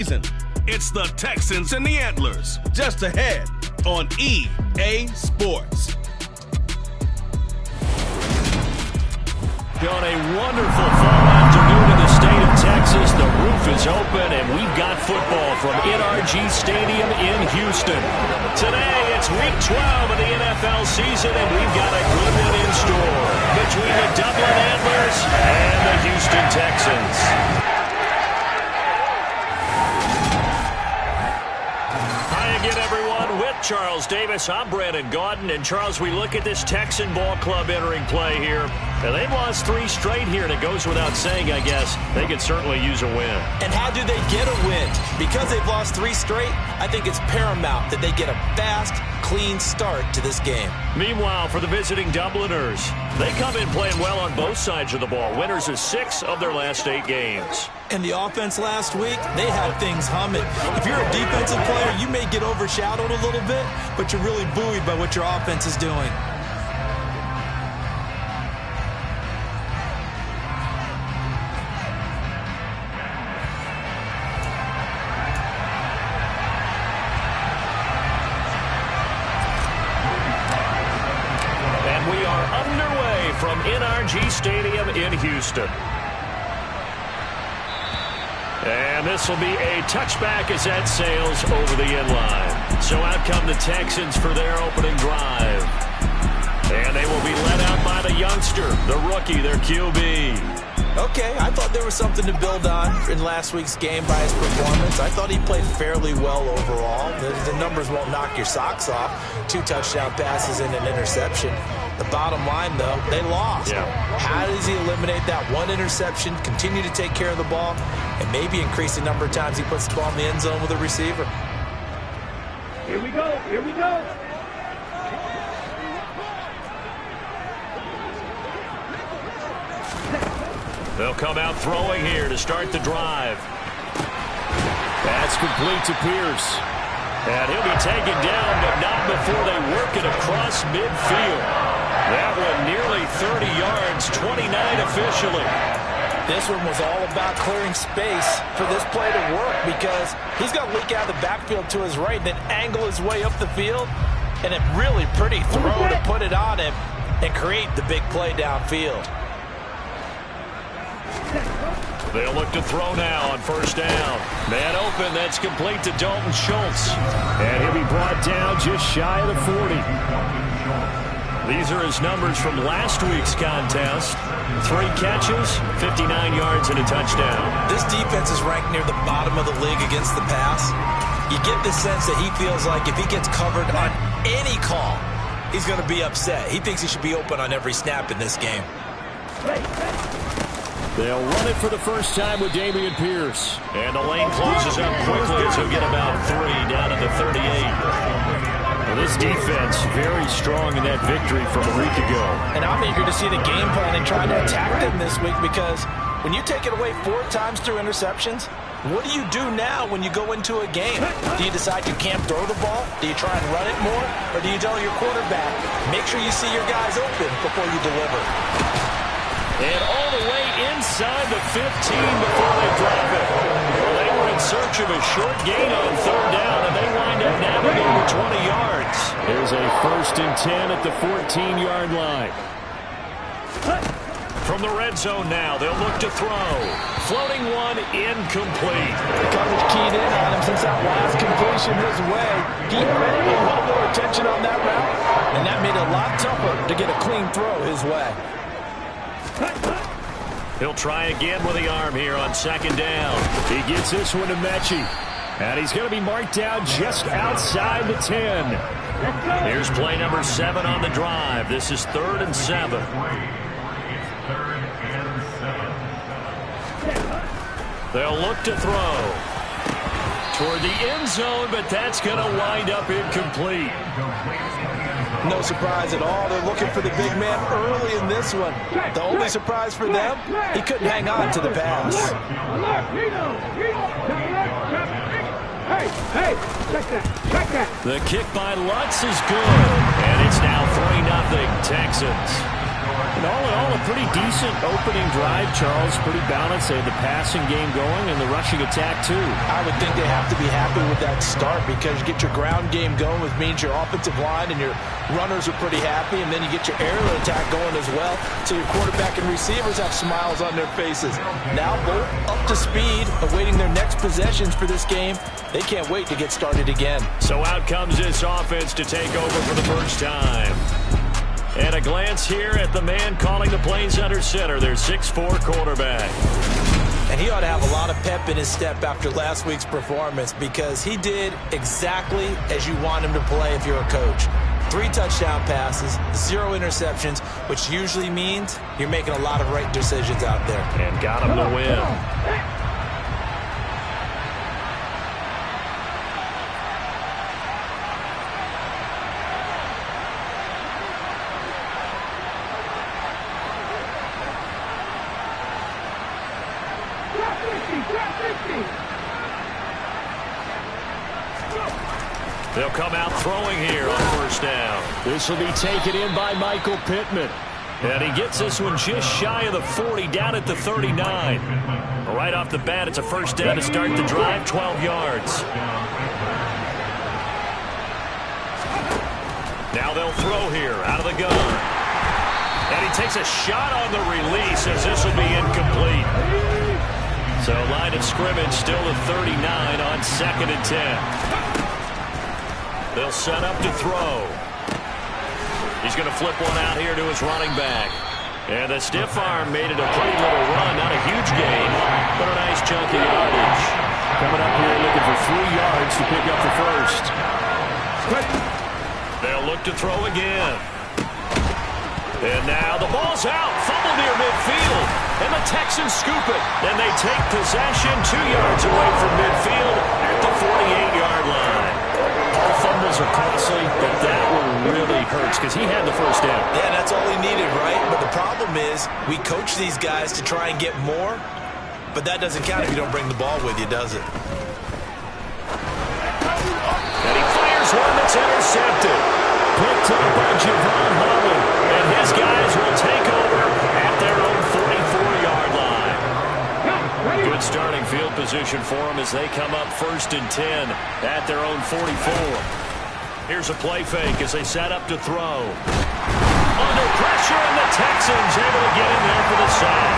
It's the Texans and the Antlers, just ahead on EA Sports. On a wonderful fall afternoon in the state of Texas, the roof is open and we've got football from NRG Stadium in Houston. Today it's week 12 of the NFL season and we've got a good one in store between the Dublin Antlers and the Houston Texans. Again, everyone, with Charles Davis, I'm Brandon Gaudin. And, Charles, we look at this Texan ball club entering play here. And they've lost 3 straight here, and it goes without saying, I guess, they could certainly use a win. And how do they get a win? Because they've lost 3 straight, I think it's paramount that they get a fast, clean start to this game. Meanwhile, for the visiting Dubliners, they come in playing well on both sides of the ball. Winners of 6 of their last 8 games. And the offense last week, they had things humming. If you're a defensive player, you may get overshadowed a little bit, but you're really buoyed by what your offense is doing. And we are underway from NRG Stadium in Houston. And this will be a touchback as that sails over the inline. So out come the Texans for their opening drive. And they will be led out by the youngster, the rookie, their QB. Okay, I thought there was something to build on in last week's game by his performance. I thought he played fairly well overall. The numbers won't knock your socks off. 2 touchdown passes and an interception. The bottom line, though, they lost. Yeah. How does he eliminate that 1 interception, continue to take care of the ball, and maybe increase the number of times he puts the ball in the end zone with a receiver? Here we go. Here we go. They'll come out throwing here to start the drive. That's complete to Pierce. And he'll be taken down, but not before they work it across midfield. That one nearly 30 yards, 29 officially. This one was all about clearing space for this play to work because he's going to leak out of the backfield to his right and then angle his way up the field. And a really pretty throw to put it on him and create the big play downfield. They'll look to throw now on first down. Man open, that's complete to Dalton Schultz. And he'll be brought down just shy of the 40. These are his numbers from last week's contest. 3 catches, 59 yards, and a touchdown. This defense is ranked near the bottom of the league against the pass. You get the sense that he feels like if he gets covered on any call, he's going to be upset. He thinks he should be open on every snap in this game. They'll run it for the first time with Dameon Pierce. And the lane closes up quickly as he'll get about 3 down to the 38. Well, this defense very strong in that victory from a week ago. And I'm eager to see the game plan and try to attack them this week because when you take it away 4 times through interceptions, what do you do now when you go into a game? Do you decide you can't throw the ball? Do you try and run it more? Or do you tell your quarterback, make sure you see your guys open before you deliver? And all the way inside the 15 before they drop it. Well, they were in search of a short gain on 3rd down, and they wind up navigating the 20 yards. There's a 1st and 10 at the 14-yard line. From the red zone now, they'll look to throw. Floating one, incomplete. The coverage keyed in on him since that last completion his way. He had a little more attention on that route, and that made it a lot tougher to get a clean throw his way. He'll try again with the arm here on 2nd down. He gets this one to Mechie. And he's going to be marked down just outside the 10. Here's play number 7 on the drive. This is 3rd and 7. They'll look to throw toward the end zone, but that's going to wind up incomplete. No surprise at all. They're looking for the big man early in this one. The only surprise for them, he couldn't hang on to the pass. Hey, check that. The kick by Lutz is good, and it's now 3-0 Texans. And all in all, a pretty decent opening drive, Charles. Pretty balanced. They had the passing game going and the rushing attack, too. I would think they have to be happy with that start because you get your ground game going, which means your offensive line and your runners are pretty happy, and then you get your aerial attack going as well, so your quarterback and receivers have smiles on their faces. Now both up to speed, awaiting their next possessions for this game. They can't wait to get started again. So out comes this offense to take over for the first time. And a glance here at the man calling the plays under center, their 6'4" quarterback. And he ought to have a lot of pep in his step after last week's performance because he did exactly as you want him to play if you're a coach. 3 touchdown passes, 0 interceptions, which usually means you're making a lot of right decisions out there. And got him to win. They'll come out throwing here on first down. This will be taken in by Michael Pittman. And he gets this one just shy of the 40, down at the 39. Right off the bat, it's a first down to start the drive, 12 yards. Now they'll throw here out of the gun. And he takes a shot on the release as this will be incomplete. So line of scrimmage still at 39 on 2nd and 10. They'll set up to throw. He's going to flip one out here to his running back. And the stiff arm made it a pretty little run. Not a huge gain, but a nice chunk of yardage. Coming up here looking for 3 yards to pick up the first. They'll look to throw again. And now the ball's out. Fumble near midfield. And the Texans scoop it. And they take possession 2 yards away from midfield at the 48-yard line. All fumbles are costly, but that one really hurts because he had the first down. Yeah, that's all he needed, right? But the problem is we coach these guys to try and get more, but that doesn't count if you don't bring the ball with you, does it? And he fires one that's intercepted. Picked up by Javon Holland. And his guys will take over at their own 44-yard line. Good starting field position for them as they come up 1st and 10 at their own 44. Here's a play fake as they set up to throw. Under pressure, and the Texans able to get in there for the sack.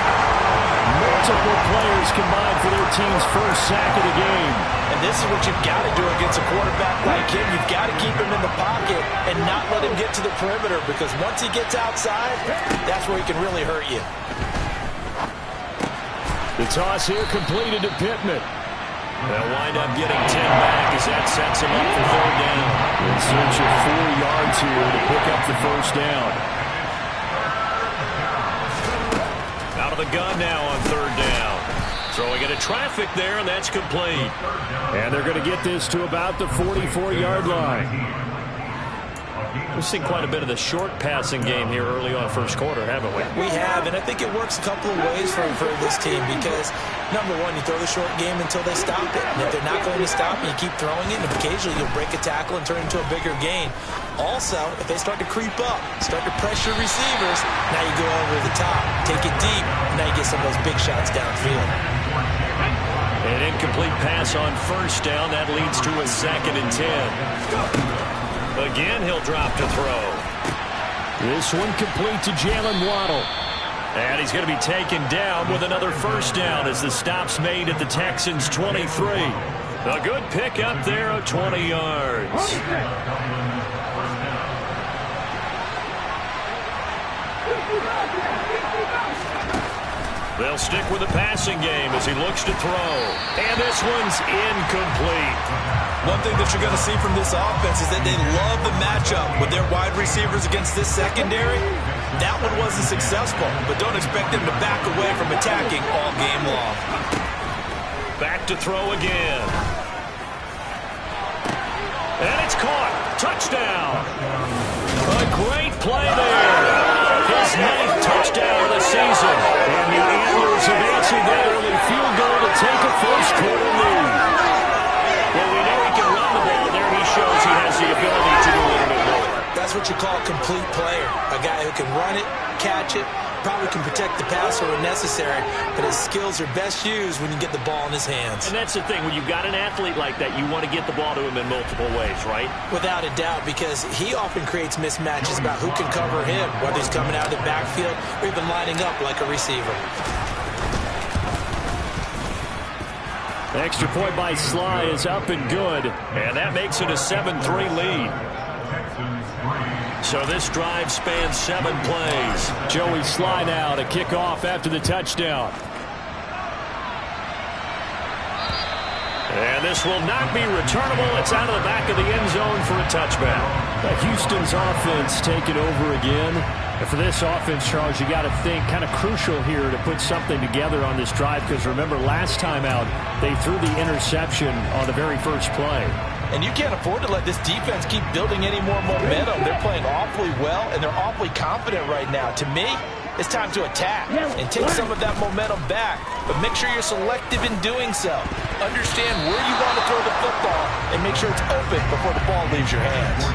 Multiple players combined for their team's first sack of the game. And this is what you've got to do against a quarterback like him. You've got to keep him in the pocket and not let him get to the perimeter because once he gets outside, that's where he can really hurt you. The toss here completed to Pittman. They'll wind up getting 10 back as that sets him up for 3rd down. In search of 4 yards here to pick up the first down. Out of the gun now on 3rd down. Throwing into traffic there, and that's complete. And they're going to get this to about the 44-yard line. We've seen quite a bit of the short passing game here early on first quarter, haven't we? We have, and I think it works a couple of ways for this team because, number one, you throw the short game until they stop it. And if they're not going to stop it, you keep throwing it, and occasionally you'll break a tackle and turn it into a bigger gain. Also, if they start to creep up, start to pressure receivers, now you go over the top, take it deep, and now you get some of those big shots downfield. An incomplete pass on first down. That leads to a 2nd and 10. Again, he'll drop to throw. This one complete to Jalen Waddle. And he's going to be taken down with another first down as the stop's made at the Texans' 23. A good pickup there of 20 yards. They'll stick with the passing game as he looks to throw. And this one's incomplete. One thing that you're going to see from this offense is that they love the matchup with their wide receivers against this secondary. That one wasn't successful, but don't expect them to back away from attacking all game long. Back to throw again. And it's caught. Touchdown. A great play there. His 9th touchdown of the season. And the Antlers have answered that early field goal to take a first quarter lead. Well, we know he can run the ball. There he shows he has the ability to do a little bit more. That's what you call complete player, a guy who can run it, catch it, probably can protect the passer when necessary, but his skills are best used when you get the ball in his hands. And that's the thing. When you've got an athlete like that, you want to get the ball to him in multiple ways, right? Without a doubt, because he often creates mismatches about who can cover him, whether he's coming out of the backfield or even lining up like a receiver. The extra point by Sly is up and good, and that makes it a 7-3 lead. So this drive spans 7 plays. Joey Sly now to kick off after the touchdown. And this will not be returnable. It's out of the back of the end zone for a touchback. Houston's offense taking over again. And for this offense, Charles, you got to think kind of crucial here to put something together on this drive, because remember last time out they threw the interception on the very first play. And you can't afford to let this defense keep building any more momentum. They're playing awfully well, and they're awfully confident right now. To me, it's time to attack and take some of that momentum back. But make sure you're selective in doing so. Understand where you want to throw the football and make sure it's open before the ball leaves your hands.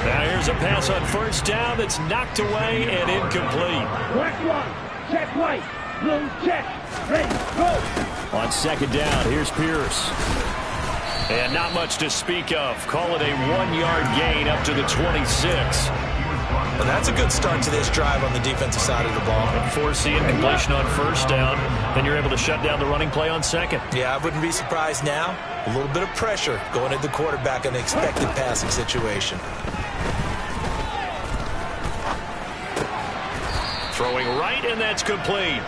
Now here's a pass on first down that's knocked away and incomplete. Black one, check white, blue check, ready, go. On second down, here's Pierce. And not much to speak of. Call it a 1-yard gain up to the 26. Well, that's a good start to this drive on the defensive side of the ball. And force the incompletion on first down. Then you're able to shut down the running play on second. Yeah, I wouldn't be surprised now. A little bit of pressure going at the quarterback in an expected passing situation. Throwing right, and that's complete.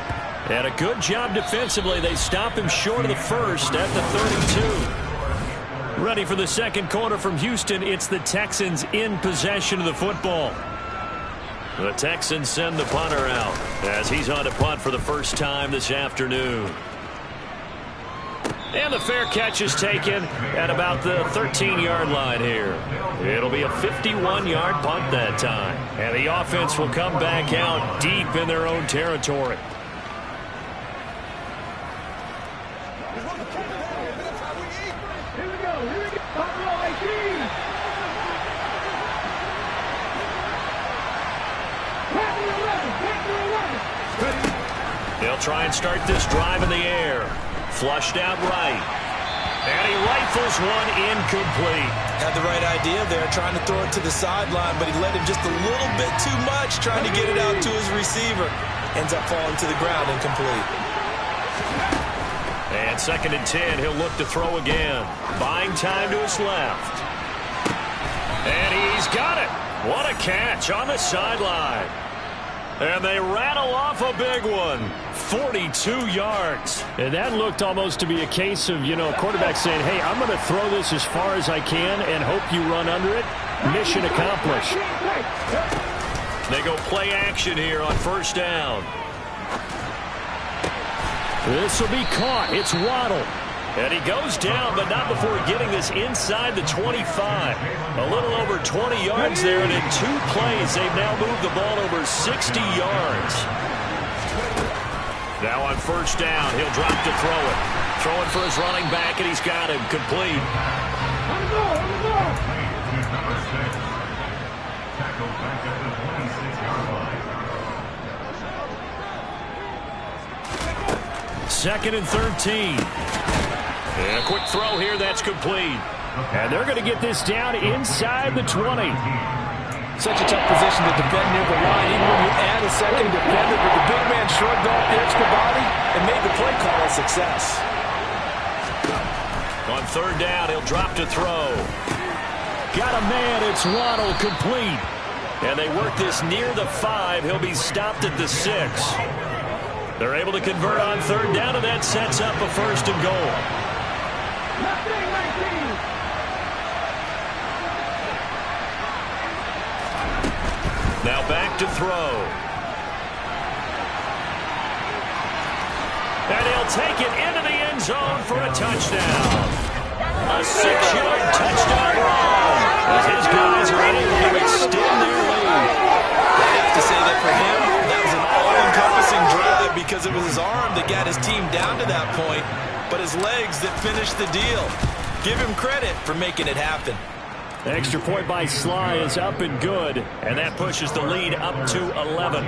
And a good job defensively. They stop him short of the first at the 32. Ready for the second quarter from Houston. It's the Texans in possession of the football. The Texans send the punter out as he's on to punt for the first time this afternoon. And the fair catch is taken at about the 13-yard line here. It'll be a 51-yard punt that time. And the offense will come back out deep in their own territory. They'll try and start this drive in the air. Flushed out right. And he rifles one incomplete. Had the right idea there, trying to throw it to the sideline, but he led him just a little bit too much, trying to get it out to his receiver. Ends up falling to the ground incomplete. And 2nd and 10, he'll look to throw again. Buying time to his left. And he's got it. What a catch on the sideline. And they rattle off a big one. 42 yards. And that looked almost to be a case of, quarterback saying, hey, I'm going to throw this as far as I can and hope you run under it. Mission accomplished. They go play action here on first down. This will be caught. It's Waddle. And he goes down, but not before getting this inside the 25. A little over 20 yards there, and in 2 plays, they've now moved the ball over 60 yards. Now on first down, he'll drop to throw it. Throwing for his running back, and he's got him complete. Second and 13. And a quick throw here, that's complete. And they're going to get this down inside the 20. Such a tough position to defend near the line, even when you add a second defender, but the big man shrugged off the extra body and made the play call a success. On third down, he'll drop to throw. Got a man, it's Waddle, complete. And they work this near the 5. He'll be stopped at the 6. They're able to convert on third down, and that sets up a 1st and goal. Now back to throw. And he'll take it into the end zone for a touchdown. A 6-yard touchdown run as his guys are able to extend their lead. I have to say that for him, that was an all-encompassing drive because it was his arm that got his team down to that point, but his legs that finished the deal. Give him credit for making it happen. Extra point by Sly is up and good, and that pushes the lead up to 11.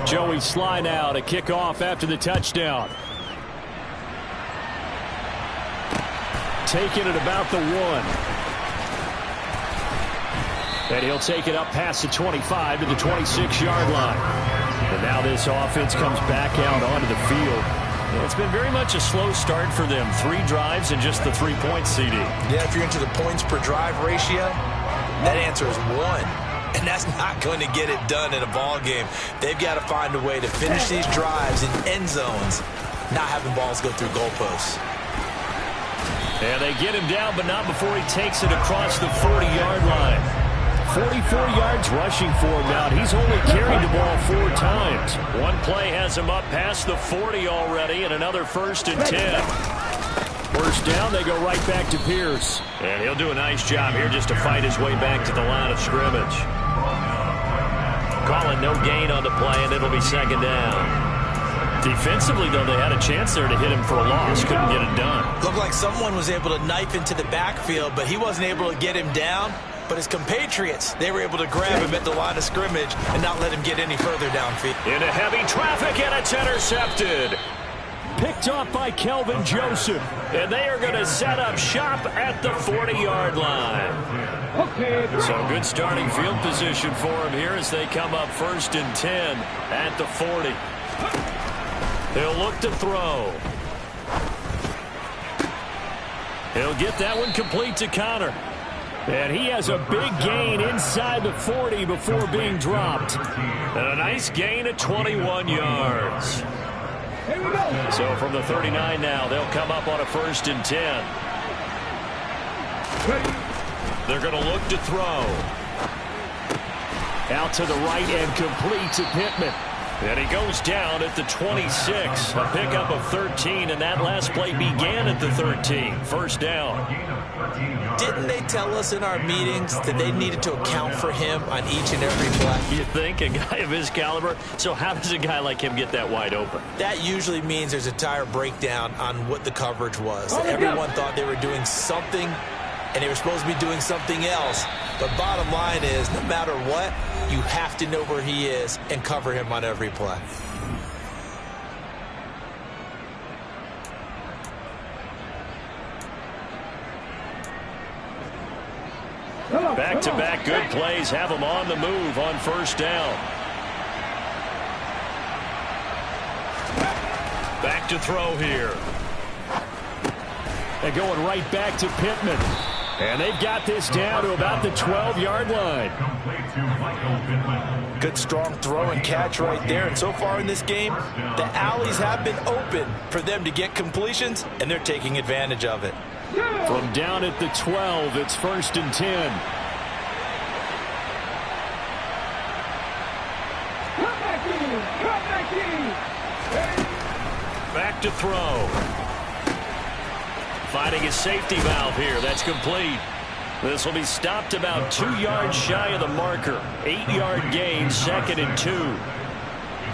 Joey Sly now to kick off after the touchdown. Taking it about the 1. And he'll take it up past the 25 to the 26-yard line. And now this offense comes back out onto the field. It's been very much a slow start for them. 3 drives and just the 3 points, CD. Yeah, if you're into the points per drive ratio, that answer is 1. And that's not going to get it done in a ball game. They've got to find a way to finish these drives in end zones, not having balls go through goalposts. And they get him down, but not before he takes it across the 40-yard line. 44 yards rushing for him now. He's only carried the ball 4 times. One play has him up past the 40 already, and another 1st and 10. First down, they go right back to Pierce. And he'll do a nice job here just to fight his way back to the line of scrimmage. Calling no gain on the play, and it'll be 2nd down. Defensively, though, they had a chance there to hit him for a loss. Couldn't get it done. Looked like someone was able to knife into the backfield, but he wasn't able to get him down. But his compatriots, they were able to grab him at the line of scrimmage and not let him get any further downfield. Into heavy traffic, and it's intercepted. Picked off by Kelvin Joseph. And they are going to set up shop at the 40-yard line. So good starting field position for him here as they come up 1st and 10 at the 40. He'll look to throw. He'll get that one complete to Connor. And he has a big gain inside the 40 before being dropped. And a nice gain at 21 yards. So from the 39 now, they'll come up on a 1st and 10. They're going to look to throw. Out to the right and complete to Pittman. And he goes down at the 26. A pickup of 13, and that last play began at the 13. 1st down. Didn't they tell us in our meetings that they needed to account for him on each and every play? You think? A guy of his caliber? So how does a guy like him get that wide open? That usually means there's a tire breakdown on what the coverage was. Everyone thought they were doing something, and they were supposed to be doing something else. But bottom line is, no matter what, you have to know where he is and cover him on every play. Back-to-back good plays have him on the move on 1st down. Back to throw here. And going right back to Pittman. And they've got this down to about the 12-yard line. Good strong throw and catch right there. And so far in this game, the alleys have been open for them to get completions, and they're taking advantage of it. From down at the 12, it's 1st and 10. Back to throw. Finding his safety valve here. That's complete. This will be stopped about 2 yards shy of the marker. 8-yard gain, 2nd and 2.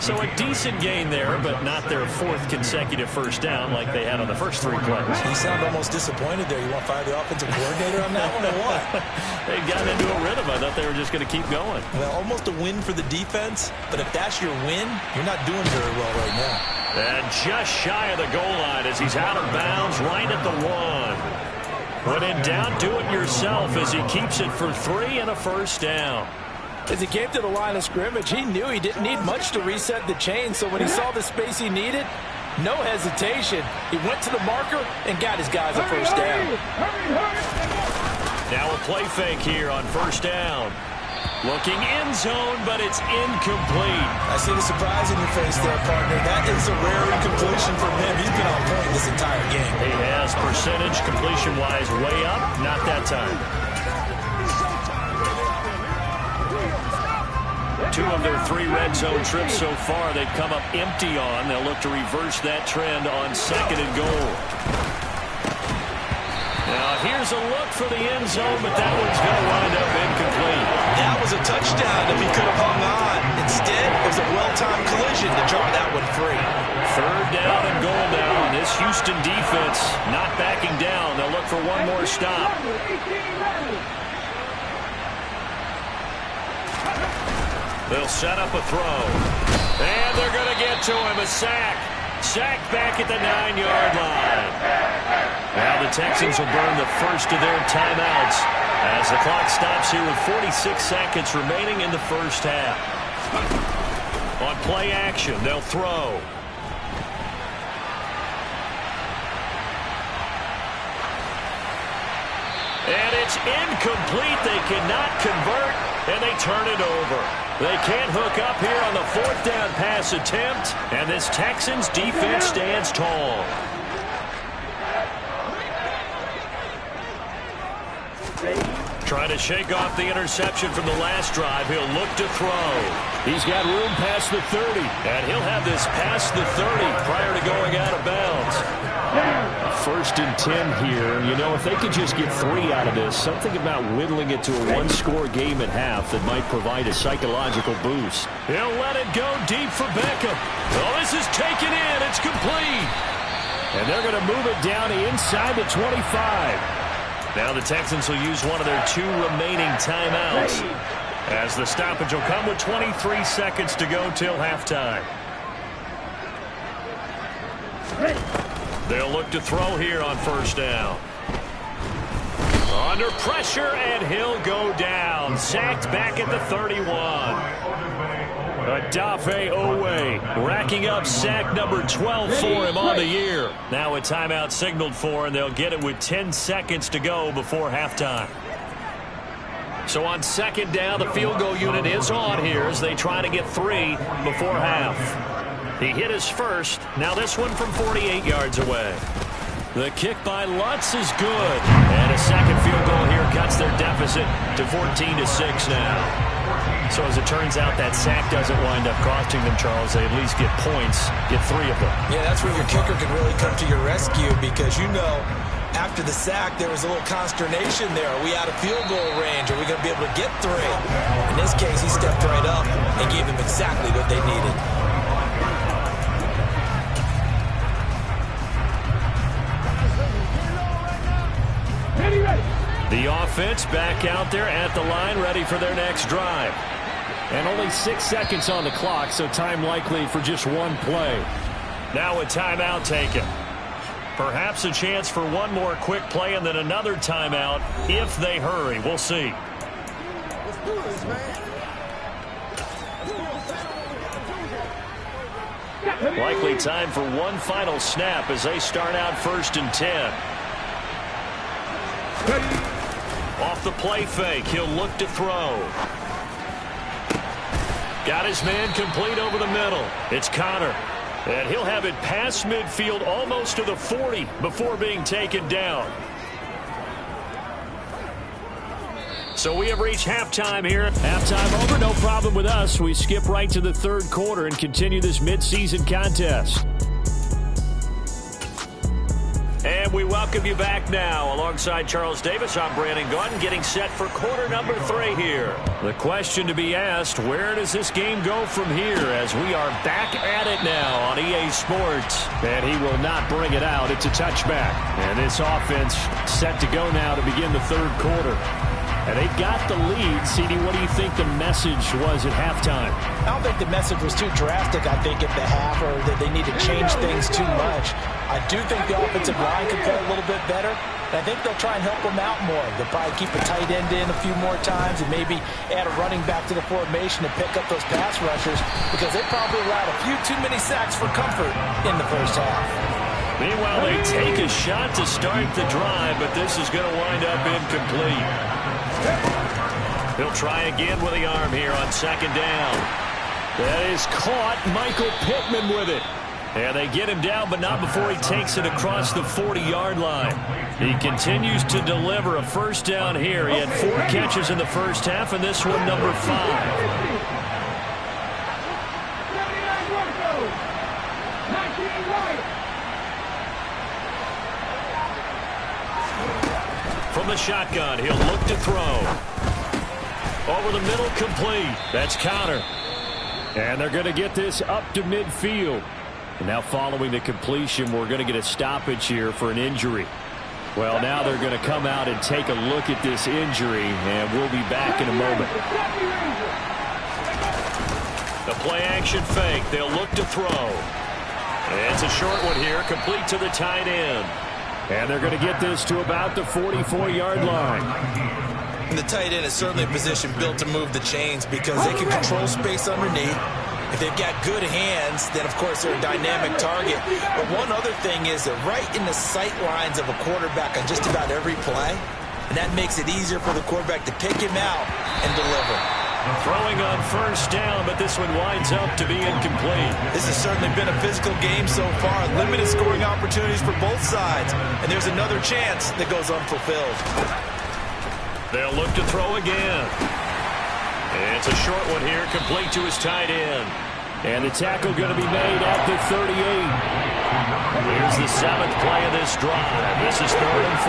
So a decent gain there, but not their 4th consecutive 1st down like they had on the first 3 plays. You sound almost disappointed there. You want to fire the offensive coordinator on that one or what? They got into a rhythm. I thought they were just going to keep going. Well, almost a win for the defense, but if that's your win, you're not doing very well right now. And just shy of the goal line as he's out of bounds right at the 1. When in doubt, do it yourself as he keeps it for 3 and a 1st down. As he came to the line of scrimmage, he knew he didn't need much to reset the chain, so when he saw the space he needed, no hesitation. He went to the marker and got his guys a 1st down. Now a play fake here on 1st down. Looking end zone, but it's incomplete. I see the surprise in your face there, partner. That is a rare incompletion from him. He's been on point this entire game. He has percentage completion-wise way up. Not that time. 2 of their 3 red zone trips so far they've come up empty on. They'll look to reverse that trend on 2nd and goal. Now here's a look for the end zone, but that one's going to wind up incomplete. That was a touchdown if he could have hung on. Instead, it was a well-timed collision to draw that one free. 3rd down and goal now on this Houston Houston defense not backing down. They'll look for one more stop. They'll set up a throw. And they're going to get to him. A sack. Sacked back at the 9-yard line. Now the Texans will burn the first of their timeouts as the clock stops here with 46 seconds remaining in the first half. On play action, they'll throw. And it's incomplete. They cannot convert, and they turn it over. They can't hook up here on the 4th down pass attempt, and this Texans defense stands tall. Trying to shake off the interception from the last drive. He'll look to throw. He's got room past the 30, and he'll have this past the 30 prior to going out of bounds. 1st and 10 here. You know, if they could just get 3 out of this, something about whittling it to a one-score game at half that might provide a psychological boost. He'll let it go deep for Beckham. Oh, this is taken in. It's complete. And they're going to move it down inside the 25. Now the Texans will use one of their 2 remaining timeouts as the stoppage will come with 23 seconds to go till halftime. They'll look to throw here on 1st down. Under pressure, and he'll go down. Sacked back at the 31. Adafe Owe racking up sack number 12 for him on the year. Now a timeout signaled for, and they'll get it with 10 seconds to go before halftime. So on 2nd down, the field goal unit is on here as they try to get 3 before half. He hit his first. Now this one from 48 yards away. The kick by Lutz is good. And a second field goal here cuts their deficit to 14-6 now. So as it turns out, that sack doesn't wind up costing them, Charles. They at least get points, get 3 of them. Yeah, that's where your kicker can really come to your rescue because, you know, after the sack, there was a little consternation there. Are we out of field goal range? Are we going to be able to get 3? In this case, he stepped right up and gave them exactly what they needed. The offense back out there at the line, ready for their next drive. And only 6 seconds on the clock, so time likely for just one play. Now a timeout taken. Perhaps a chance for one more quick play and then another timeout if they hurry. We'll see. Let's do this, man. Likely time for one final snap as they start out 1st and 10. Off the play fake, he'll look to throw. Got his man complete over the middle. It's Connor. And he'll have it past midfield almost to the 40 before being taken down. So we have reached halftime here. Halftime over, no problem with us. We skip right to the 3rd quarter and continue this midseason contest. And we welcome you back now. Alongside Charles Davis, I'm Brandon Gordon, getting set for quarter number 3 here. The question to be asked, where does this game go from here as we are back at it now on EA Sports? And he will not bring it out. It's a touchback. And this offense set to go now to begin the 3rd quarter. And they've got the lead. CD, what do you think the message was at halftime? I don't think the message was too drastic, I think, at the half, or that they need to change things too much. I do think the offensive line could play a little bit better. And I think they'll try and help them out more. They'll probably keep a tight end in a few more times and maybe add a running back to the formation to pick up those pass rushers because they probably allowed a few too many sacks for comfort in the first half. Meanwhile, they take a shot to start the drive, but this is going to wind up incomplete. He'll try again with the arm here on 2nd down. That is caught. Michael Pittman with it. And they get him down, but not before he takes it across the 40-yard line. He continues to deliver a 1st down here. He had 4 catches in the first half, and this one number 5. From the shotgun, he'll look to throw. Over the middle, complete. That's Connor. And they're going to get this up to midfield. And now following the completion, we're going to get a stoppage here for an injury. Well, now they're going to come out and take a look at this injury, and we'll be back in a moment. The play-action fake. They'll look to throw. It's a short one here, complete to the tight end. And they're going to get this to about the 44-yard line. And the tight end is certainly a position built to move the chains because they can control space underneath. If they've got good hands, then, of course, they're a dynamic target. But one other thing is they're right in the sight lines of a quarterback on just about every play. And that makes it easier for the quarterback to pick him out and deliver. Throwing on first down, but this one winds up to be incomplete. This has certainly been a physical game so far. Limited scoring opportunities for both sides. And there's another chance that goes unfulfilled. They'll look to throw again. It's a short one here, complete to his tight end. And the tackle going to be made at the 38. Here's the 7th play of this drive. This is 3rd and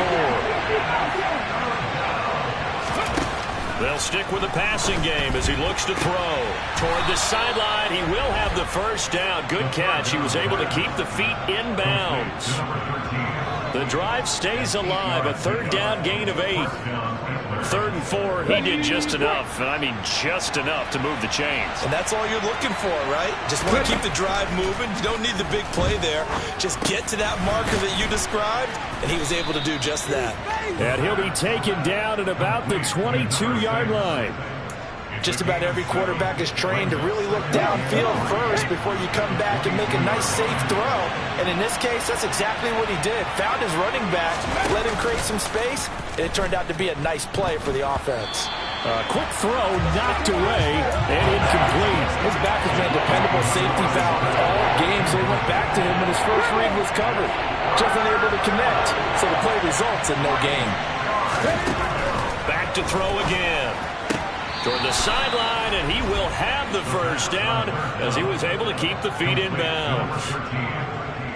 4. They'll stick with the passing game as he looks to throw. Toward the sideline, he will have the first down. Good catch. He was able to keep the feet in bounds. The drive stays alive. A 3rd down gain of 8. 3rd and 4, he did just enough, and I mean just enough to move the chains. And that's all you're looking for, right? Just want to keep the drive moving. You don't need the big play there. Just get to that marker that you described, and he was able to do just that. And he'll be taken down at about the 22-yard line. Just about every quarterback is trained to really look downfield first before you come back and make a nice, safe throw. And in this case, that's exactly what he did. Found his running back, let him create some space, and it turned out to be a nice play for the offense. Quick throw knocked away and incomplete. His back has been a dependable safety valve all game, so he went back to him when his first read was covered. Just unable to connect, so the play results in no gain. Back to throw again. Toward the sideline, and he will have the first down as he was able to keep the feet in bounds.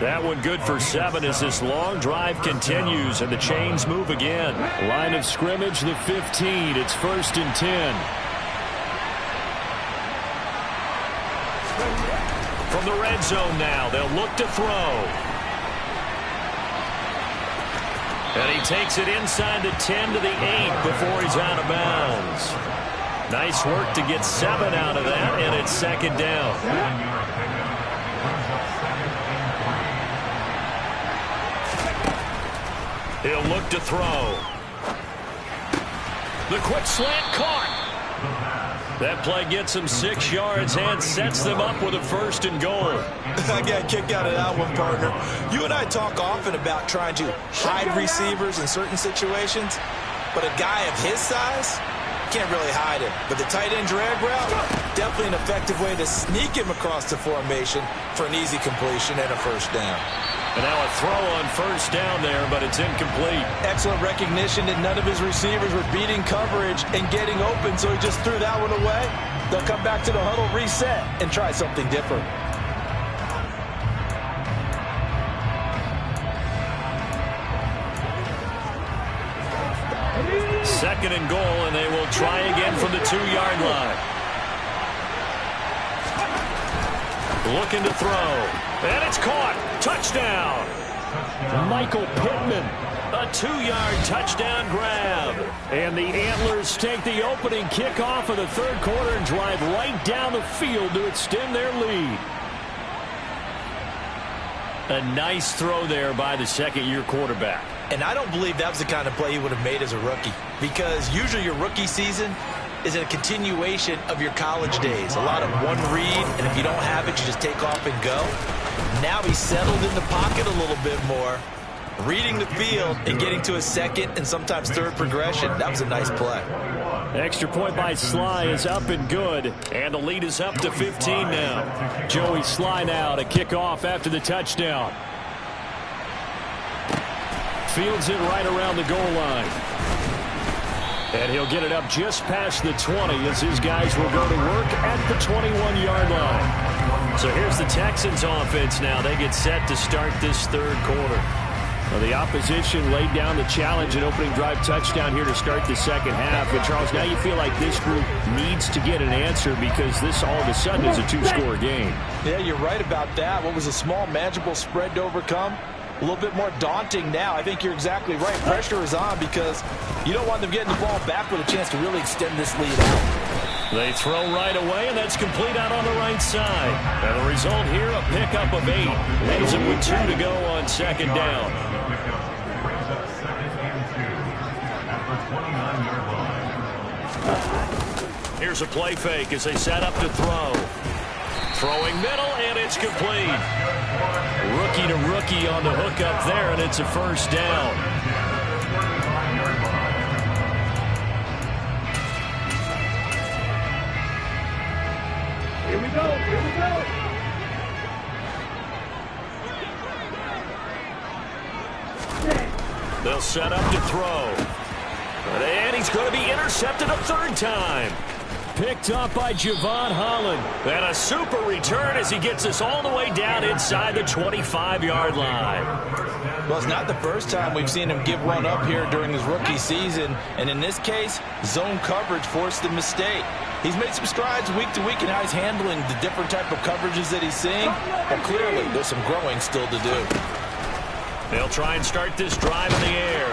That one good for 7 as this long drive continues and the chains move again. Line of scrimmage, the 15. It's 1st and 10. From the red zone now, they'll look to throw. And he takes it inside the 10 to the 8 before he's out of bounds. Nice work to get 7 out of that, and it's 2nd down. He'll look to throw. The quick slant caught. That play gets him 6 yards and sets them up with a 1st and goal. I got a kick out of that one, partner. You and I talk often about trying to hide receivers in certain situations, but a guy of his size can't really hide him. But the tight end drag route, definitely an effective way to sneak him across the formation for an easy completion and a 1st down. And now a throw on 1st down there, but it's incomplete. Excellent recognition that none of his receivers were beating coverage and getting open, so he just threw that one away. They'll come back to the huddle, reset, and try something different. Second and goal, and they will try again from the 2-yard line. Looking to throw. And it's caught. Touchdown. Michael Pittman. A 2-yard touchdown grab. And the Antlers take the opening kickoff of the 3rd quarter and drive right down the field to extend their lead. A nice throw there by the 2nd-year quarterback. And I don't believe that was the kind of play he would have made as a rookie, because usually your rookie season is a continuation of your college days. A lot of one read, and if you don't have it, you just take off and go. Now he's settled in the pocket a little bit more, reading the field and getting to a 2nd and sometimes 3rd progression. That was a nice play. Extra point by Sly is up and good, and the lead is up to 15 now. Joey Sly now to kick off after the touchdown. Fields it right around the goal line. And he'll get it up just past the 20 as his guys will go to work at the 21-yard line. So here's the Texans offense now. They get set to start this 3rd quarter. Well, the opposition laid down the challenge and opening drive touchdown here to start the second half. But, Charles, now you feel like this group needs to get an answer because this all of a sudden is a two-score game. Yeah, you're right about that. What was a small, manageable spread to overcome? A little bit more daunting now. I think you're exactly right. Pressure is on because you don't want them getting the ball back with a chance to really extend this lead out. They throw right away, and that's complete out on the right side. And the result here, a pickup of 8. Leaves it with 2 to go on second down. Here's a play fake as they set up to throw. Throwing middle, and it's complete. Rookie to rookie on the hook up there, and it's a first down. Here we go. Here we go. They'll set up to throw. And he's going to be intercepted a third time. Picked up by Javon Holland. And a super return as he gets us all the way down inside the 25-yard line. Well, it's not the first time we've seen him give one up here during his rookie season. And in this case, zone coverage forced the mistake. He's made some strides week to week in how he's handling the different type of coverages that he's seeing. But clearly, there's some growing still to do. They'll try and start this drive in the air.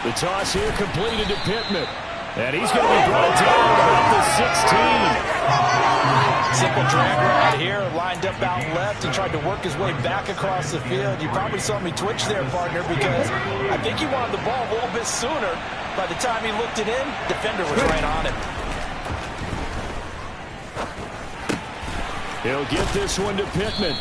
The toss here completed to Pittman. And he's going to be brought down about the 16. Simple drag route here, lined up out left and tried to work his way back across the field. You probably saw me twitch there, partner, because I think he wanted the ball a little bit sooner. By the time he looked it in, defender was right on him. He'll get this one to Pittman.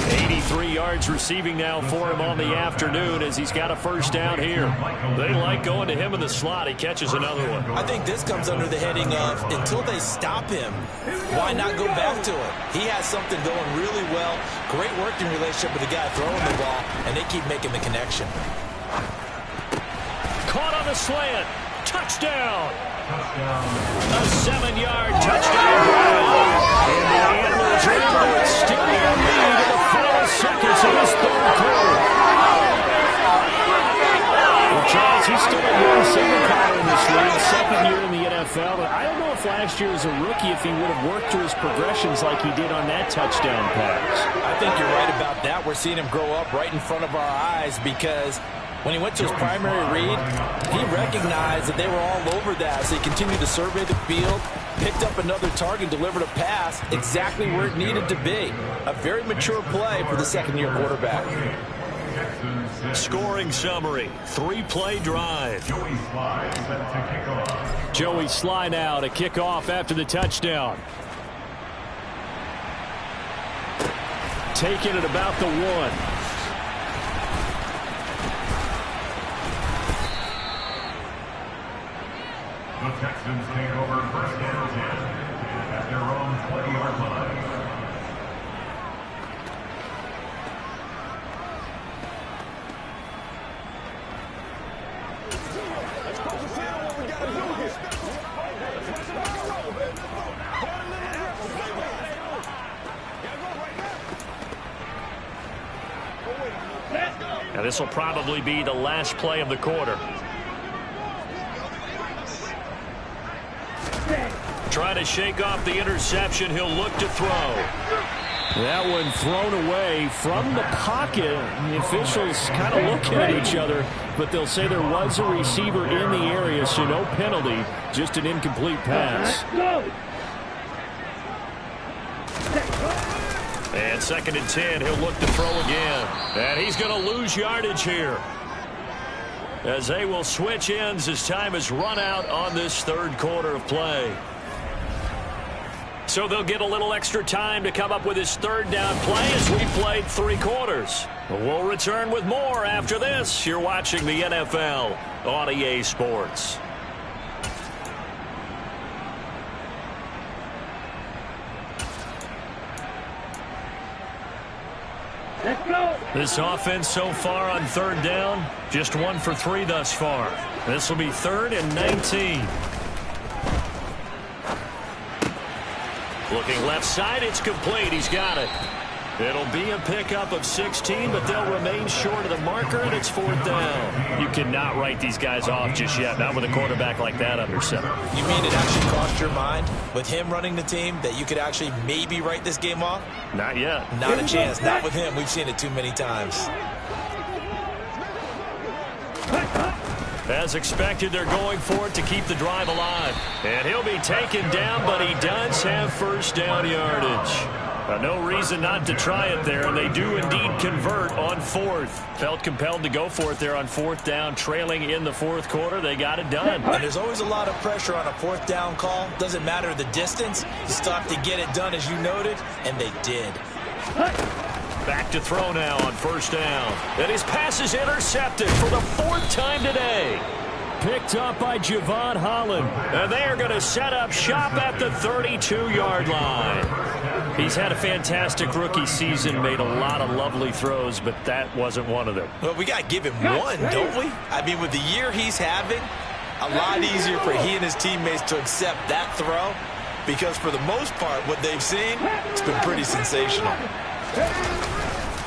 83 yards receiving now for him on the afternoon as he's got a first down here. They like going to him in the slot. He catches another one. I think this comes under the heading of until they stop him, why not go back to it? He has something going really well. Great working relationship with the guy throwing the ball, and they keep making the connection. Caught on the slant. Touchdown. A 7-yard touchdown drive. And the Antlers are able to extend their lead in the final seconds of this third quarter. Well, Charles, he's still a young single-power in this league, second year in the NFL. But I don't know if last year as a rookie, if he would have worked through his progressions like he did on that touchdown pass. I think you're right about that. We're seeing him grow up right in front of our eyes because when he went to his primary read, he recognized that they were all over that. So he continued to survey the field, picked up another target, delivered a pass exactly where it needed to be. A very mature play for the second-year quarterback. Scoring summary, 3-play drive. Joey Sly now to kick off after the touchdown. Taking it about the 1. The Texans take over first and 10 at their own 20-yard line. Let's focus in on what we got to do here. Now this will probably be the last play of the quarter. Trying to shake off the interception. He'll look to throw. That one thrown away from the pocket. The officials kind of looking at each other, but they'll say there was a receiver in the area, so no penalty, just an incomplete pass. And second and 10, he'll look to throw again. And he's going to lose yardage here, as they will switch ends as time has run out on this third quarter of play. So they'll get a little extra time to come up with his third down play as we played 3 quarters. We'll return with more after this. You're watching the NFL on EA Sports. Let's go. This offense so far on third down, just 1 for 3 thus far. This will be 3rd and 19. Looking left side, it's complete. He's got it. It'll be a pickup of 16, but they'll remain short of the marker, and it's 4th down. You cannot write these guys off just yet, not with a quarterback like that under center. You mean it actually crossed your mind with him running the team that you could actually maybe write this game off? Not yet. Not a chance. Not with him. We've seen it too many times. As expected, they're going for it to keep the drive alive. And he'll be taken down, but he does have 1st down yardage. No reason not to try it there, and they do indeed convert on 4th. Felt compelled to go for it there on 4th down, trailing in the 4th quarter. They got it done. And there's always a lot of pressure on a 4th down call. Doesn't matter the distance. You still have to get it done, as you noted, and they did. Back to throw now on 1st down. And his pass is intercepted for the 4th time today. Picked up by Javon Holland. And they are going to set up shop at the 32-yard line. He's had a fantastic rookie season, made a lot of lovely throws, but that wasn't one of them. Well, we got to give him one, don't we? I mean, with the year he's having, a lot easier for he and his teammates to accept that throw, because for the most part, what they've seen, it's been pretty sensational.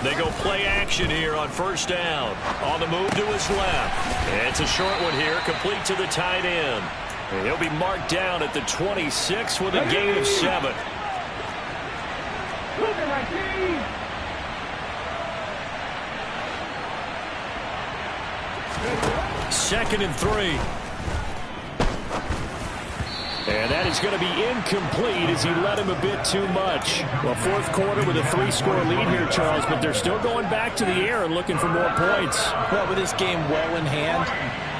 They go play action here on 1st down. On the move to his left. It's a short one here, complete to the tight end. And he'll be marked down at the 26 with a gain of 7. Second and 3. And that is going to be incomplete as he led him a bit too much. Well, 4th quarter with a 3-score lead here, Charles, but they're still going back to the air and looking for more points. Well, with this game well in hand,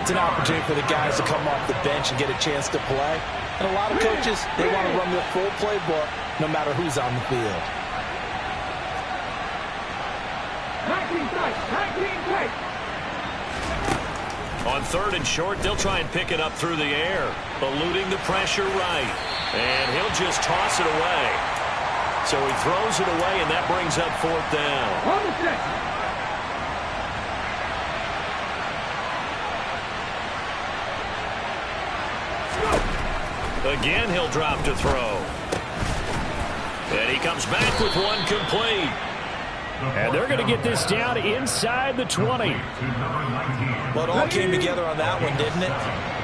it's an opportunity for the guys to come off the bench and get a chance to play. And a lot of coaches, they want to run the full playbook no matter who's on the field. 19 tight, 19 tight. On 3rd and short, they'll try and pick it up through the air, eluding the pressure right. And he'll just toss it away. So he throws it away, and that brings up 4th down. On the set. Again, he'll drop to throw. And he comes back with one complete. And they're going to get this down inside the 20. Well, it all came together on that one, didn't it?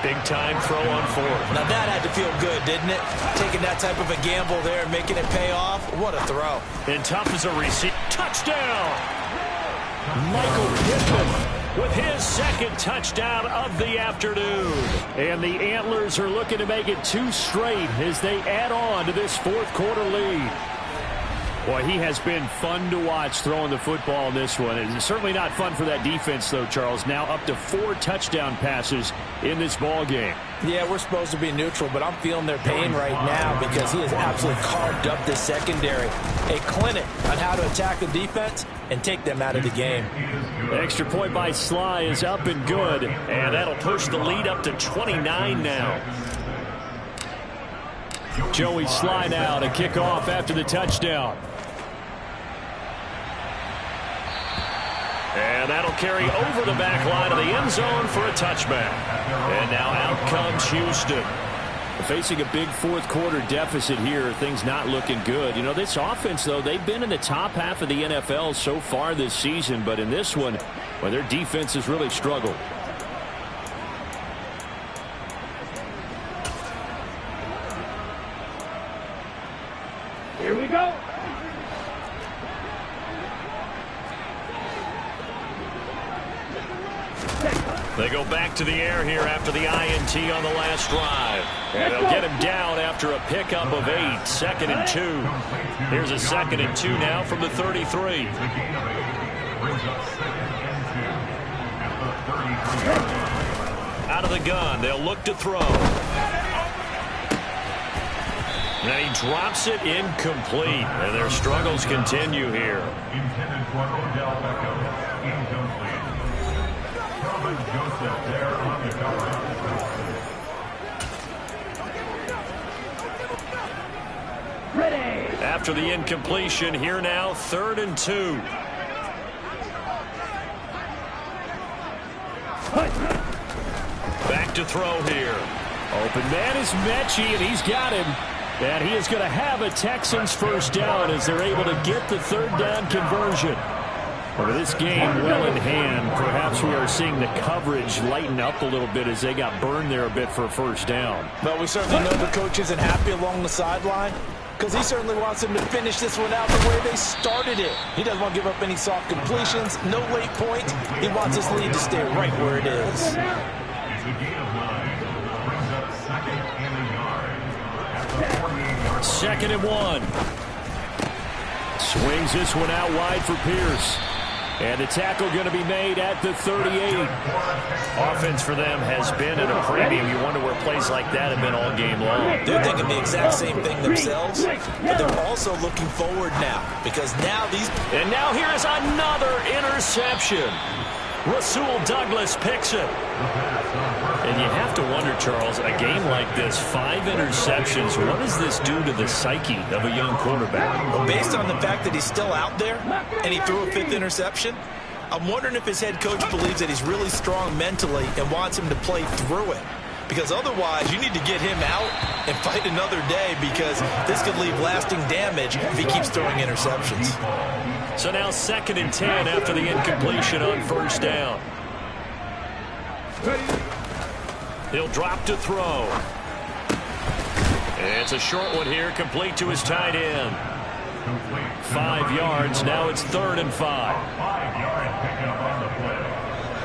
Big time throw on 4th. Now that had to feel good, didn't it? Taking that type of a gamble there and making it pay off. What a throw. And tough as a receiver. Touchdown! Michael Pittman with his 2nd touchdown of the afternoon. And the Antlers are looking to make it 2 straight as they add on to this 4th quarter lead. Boy, he has been fun to watch throwing the football in this one. It's certainly not fun for that defense, though, Charles. Now up to 4 touchdown passes in this ball game. Yeah, we're supposed to be neutral, but I'm feeling their pain right now because he has absolutely carved up this secondary. A clinic on how to attack the defense and take them out of the game. The extra point by Sly is up and good, and that'll push the lead up to 29 now. Joey Sly now to kick off after the touchdown. And that'll carry over the back line of the end zone for a touchback. And now out comes Houston. Facing a big 4th quarter deficit here, things not looking good. You know, this offense, though, they've been in the top half of the NFL so far this season. But in this one, well, their defense has really struggled. Here we go. They go back to the air here after the INT on the last drive. And they'll get him down after a pickup of 8. 2nd and 2. Here's a 2nd and 2 now from the 33. Out of the gun, they'll look to throw. And he drops it incomplete. And their struggles continue here. Intended for Odell Beckham. Incomplete. Joseph there on the cover. Ready. After the incompletion, here now, 3rd and 2. Back to throw here. Open man is Mechie, and he's got him. And he is going to have a Texans first down as they're able to get the third down conversion. Well, with this game well in hand, perhaps we are seeing the coverage lighten up a little bit as they got burned there a bit for a first down. But we certainly know the coach isn't happy along the sideline because he certainly wants them to finish this one out the way they started it. He doesn't want to give up any soft completions, no late points. He wants his lead to stay right where it is. It's a gain of 9. Brings up second and a yard at the 48-yard. Second and 1. Swings this one out wide for Pierce. And the tackle going to be made at the 38. Offense for them has been at a premium. You wonder where plays like that have been all game long. They're thinking the exact same thing themselves, but they're also looking forward now because now these... And now here is another interception. Rasul Douglas picks it. And you have to wonder, Charles, a game like this, 5 interceptions, what does this do to the psyche of a young quarterback? Well, based on the fact that he's still out there and he threw a 5th interception, I'm wondering if his head coach believes that he's really strong mentally and wants him to play through it. Because otherwise, you need to get him out and fight another day because this could leave lasting damage if he keeps throwing interceptions. So now 2nd and 10 after the incompletion on first down. He'll drop to throw. It's a short one here, complete to his tight end. 5 yards, now it's 3rd and 5. 5-yard pickup on the play.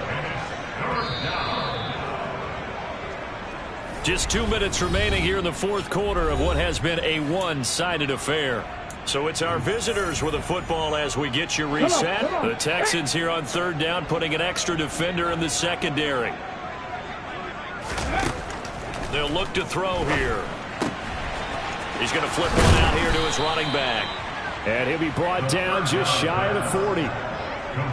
And it's 3rd down. Just 2 minutes remaining here in the 4th quarter of what has been a one-sided affair. So it's our visitors with the football as we get you reset. The Texans here on 3rd down putting an extra defender in the secondary. They'll look to throw here. He's going to flip one out here to his running back. And he'll be brought down just shy of the 40.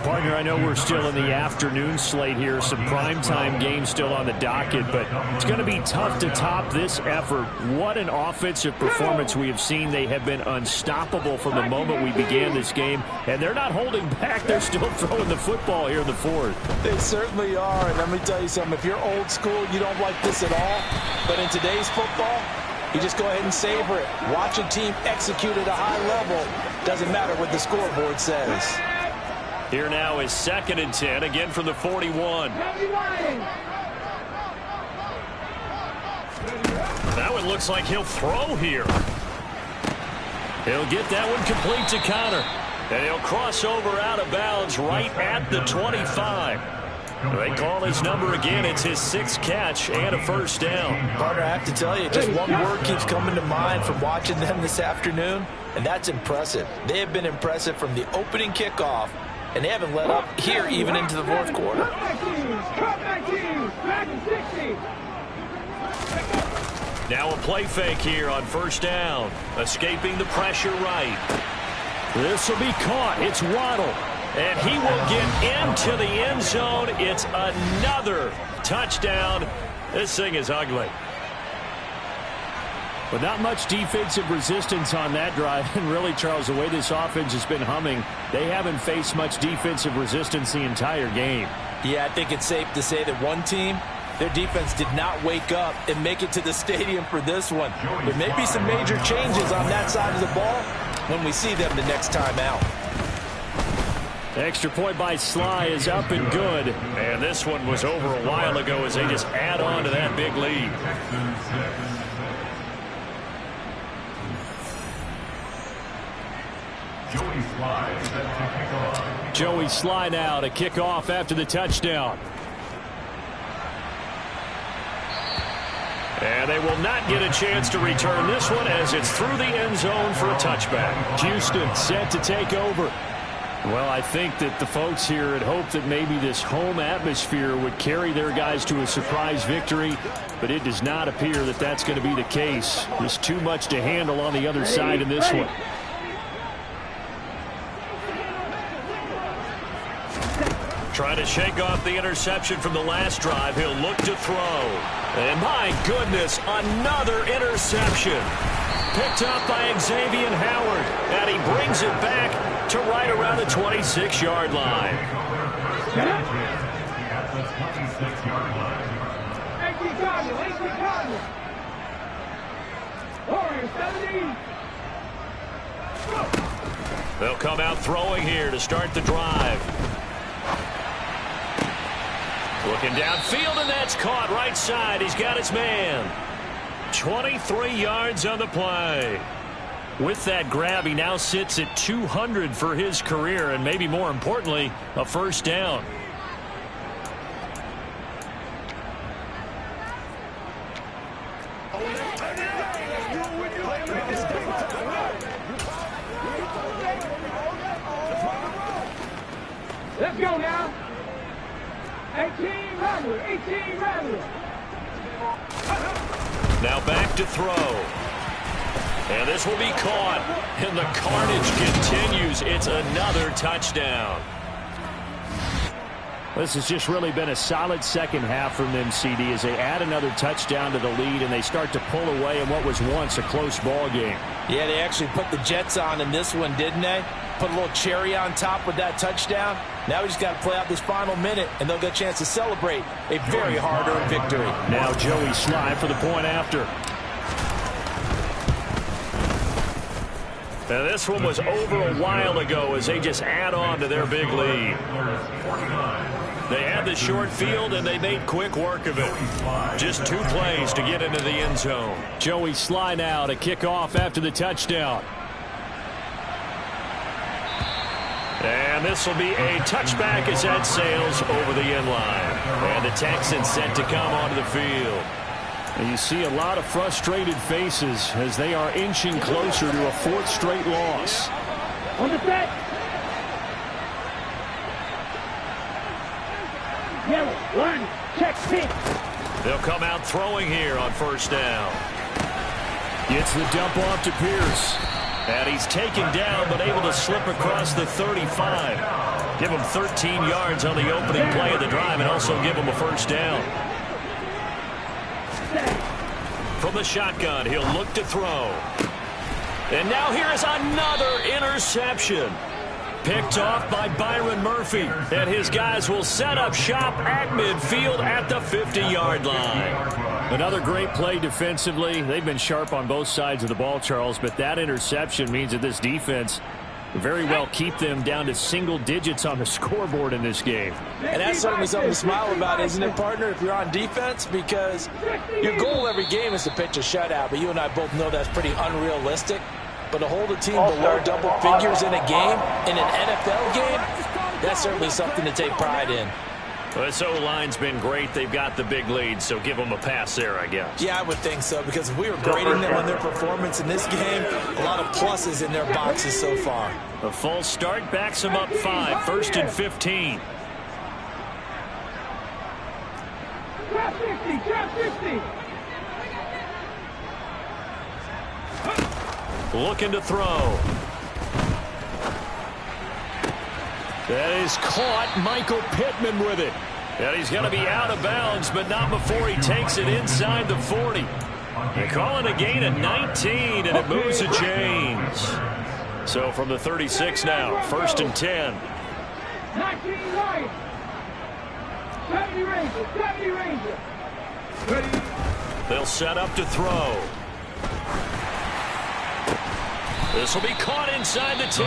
Partner, I know we're still in the afternoon slate here. Some primetime games still on the docket, but it's going to be tough to top this effort. What an offensive performance we have seen. They have been unstoppable from the moment we began this game, and they're not holding back. They're still throwing the football here in the 4th. They certainly are, and let me tell you something. If you're old school, you don't like this at all. But in today's football, you just go ahead and savor it. Watch a team execute at a high level. Doesn't matter what the scoreboard says. Here now is 2nd and 10, again from the 41. That one looks like he'll throw here. He'll get that one complete to Connor. And he'll cross over out of bounds right at the 25. They call his number again. It's his 6th catch and a first down. Partner, I have to tell you, just one word keeps coming to mind from watching them this afternoon, and that's impressive. They have been impressive from the opening kickoff, and they haven't let up here even into the 4th quarter. Now a play fake here on first down. Escaping the pressure right. This will be caught. It's Waddle. And he will get into the end zone. It's another touchdown. This thing is ugly. But not much defensive resistance on that drive. And really, Charles, the way this offense has been humming, they haven't faced much defensive resistance the entire game. Yeah, I think it's safe to say that one team, their defense did not wake up and make it to the stadium for this one. There may be some major changes on that side of the ball when we see them the next time out. Extra point by Sly is up and good. And this one was over a while ago as they just add on to that big lead. Joey Sly now to kick off after the touchdown. And they will not get a chance to return this one as it's through the end zone for a touchback. Houston set to take over. Well, I think that the folks here had hoped that maybe this home atmosphere would carry their guys to a surprise victory, but it does not appear that that's going to be the case. There's too much to handle on the other side in this one. Trying to shake off the interception from the last drive. He'll look to throw. And my goodness, another interception. Picked up by Xavier Howard. And he brings it back to right around the 26-yard line. Orange 70. They'll come out throwing here to start the drive. Looking downfield, and that's caught right side. He's got his man. 23 yards on the play. With that grab, he now sits at 200 for his career, and maybe more importantly, a first down. Let's go now. 18 Rattler, 18 Rattler. Now back to throw. And this will be caught. And the carnage continues. It's another touchdown. This has just really been a solid second half from them, CD, as they add another touchdown to the lead and they start to pull away in what was once a close ball game. Yeah, they actually put the Jets on in this one, didn't they? Put a little cherry on top with that touchdown. Now we just got to play out this final minute, and they'll get a chance to celebrate a very hard-earned victory. Now Joey Sly for the point after. And this one was over a while ago as they just add on to their big lead. They had the short field, and they made quick work of it. Just 2 plays to get into the end zone. Joey Sly now to kick off after the touchdown. And this will be a touchback as that sails over the end line. And the Texans set to come onto the field. And you see a lot of frustrated faces as they are inching closer to a 4th straight loss. On the set. Yellow, 1, check, pink. They'll come out throwing here on first down. Gets the dump off to Pierce. And he's taken down but able to slip across the 35. Give him 13 yards on the opening play of the drive and also give him a first down. From the shotgun, he'll look to throw. And now here is another interception. Picked off by Byron Murphy. And his guys will set up shop at midfield at the 50-yard line. Another great play defensively. They've been sharp on both sides of the ball, Charles, but that interception means that this defense very well keep them down to single digits on the scoreboard in this game. And that's certainly something to smile about, isn't it, partner, if you're on defense? Because your goal every game is to pitch a shutout, but you and I both know that's pretty unrealistic. But to hold a team below double figures in a game, in an NFL game, that's certainly something to take pride in. Well, this O-line's been great. They've got the big lead, so give them a pass there, I guess. Yeah, I would think so, because if we were grading them on their performance in this game, a lot of pluses in their boxes so far. A false start backs them up 5, 1st and 15. Drop 50, drop 50. Looking to throw. That is caught. Michael Pittman with it. And he's going to be out of bounds, but not before he takes it inside the 40. They're calling a gain of 19, and it moves the chains. So from the 36 now, 1st and 10. 19 right. 70 Ranger, 70 Ranger. Ready. They'll set up to throw. This will be caught inside the 10.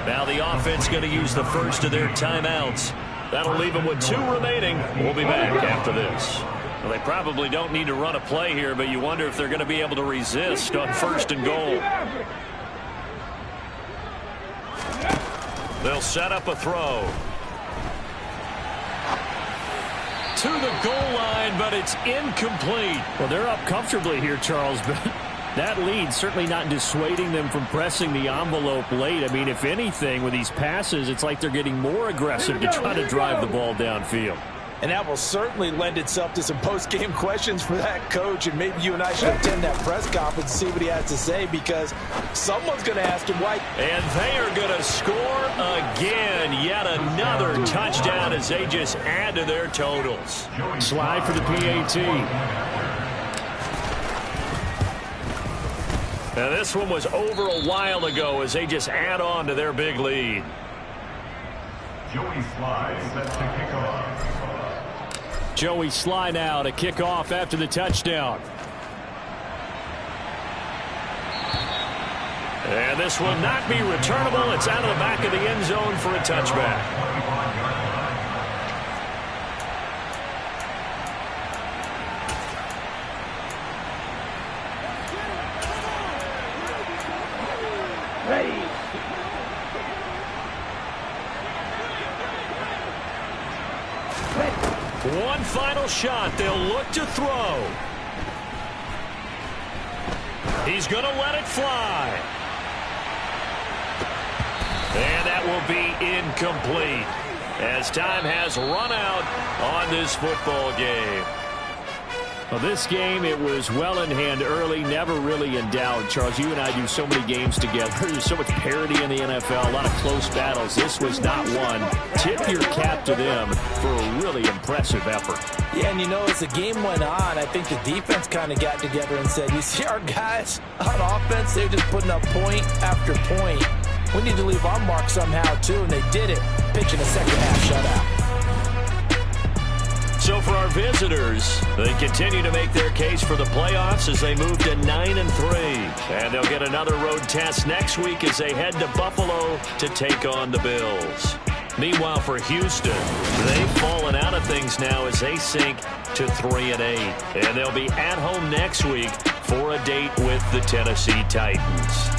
Now the offense going to use the first of their timeouts. That'll leave them with 2 remaining. We'll be back after this. Well, they probably don't need to run a play here, but you wonder if they're going to be able to resist on 1st and goal. They'll set up a throw. To the goal line, but it's incomplete. Well, they're up comfortably here, Charles, but that lead certainly not dissuading them from pressing the envelope late. I mean, if anything, with these passes, it's like they're getting more aggressive to try to drive the ball downfield. And that will certainly lend itself to some post-game questions for that coach, and maybe you and I should attend that press conference and see what he has to say, because someone's going to ask him why. And they are going to score again. Yet another touchdown as they just add to their totals. Slide for the PAT. Now this one was over a while ago as they just add on to their big lead. Joey Sly set to kick off. Joey Sly now to kick off after the touchdown. And this will not be returnable. It's out of the back of the end zone for a touchback. Ready. One final shot. They'll look to throw. He's going to let it fly. And that will be incomplete as time has run out on this football game. Well, this game, it was well in hand early, never really in doubt. Charles, you and I do so many games together. There's so much parity in the NFL, a lot of close battles. This was not one. Tip your cap to them for a really impressive effort. Yeah, and you know, as the game went on, I think the defense kind of got together and said, you see our guys on offense, they're just putting up point after point. We need to leave our mark somehow, too, and they did it, pitching a second-half shutout. So for our visitors, they continue to make their case for the playoffs as they move to 9-3. And they'll get another road test next week as they head to Buffalo to take on the Bills. Meanwhile, for Houston, they've fallen out of things now as they sink to 3-8. And they'll be at home next week for a date with the Tennessee Titans.